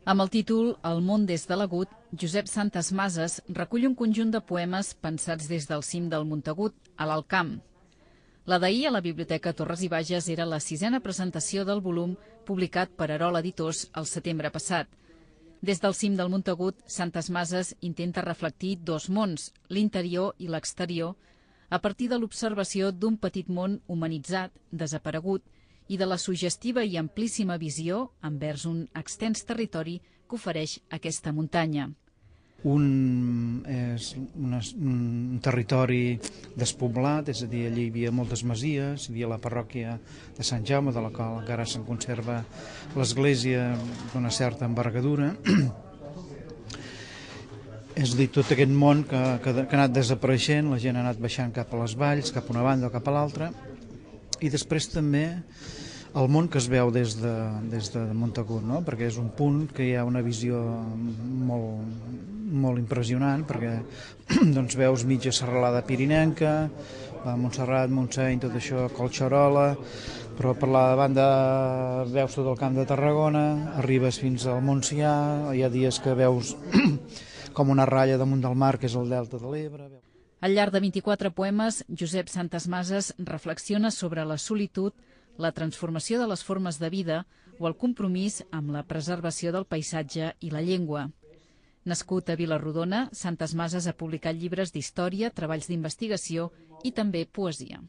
Amb el títol El món des de l'Agut, Josep Santasmases recull un conjunt de poemes pensats des del cim del Montagut, a l'Alt Camp. La d'ahir a la Biblioteca Torres i Bages era la 6a presentació del volum publicat per Arola Editors el setembre passat. Des del cim del Montagut, Santasmases intenta reflectir dos mons, l'interior i l'exterior, a partir de l'observació d'un petit món humanitzat, desaparegut, i de la suggestiva i amplíssima visió envers un extens territori que ofereix aquesta muntanya. És un territori despoblat, és a dir, allí hi havia moltes masies, hi havia la parròquia de Sant Jaume, de la qual encara se'n conserva l'església d'una certa envergadura. És a dir, tot aquest món que ha anat desapareixent, la gent ha anat baixant cap a les valls, cap a una banda o cap a l'altra, i després també el món que es veu des de Montagut, no? Perquè és un punt que hi ha una visió molt impressionant, perquè doncs, veus mitja serralada pirinenca, Montserrat, Montseny, tot això, Collserola, però per la banda veus tot el camp de Tarragona, arribes fins al Montsià, hi ha dies que veus com una ratlla damunt del mar, que és el delta de l'Ebre. Al llarg de 24 poemes, Josep Santasmases reflexiona sobre la solitud, la transformació de les formes de vida o el compromís amb la preservació del paisatge i la llengua. Nascut a Vila-rodona, Santasmases ha publicat llibres d'història, treballs d'investigació i també poesia.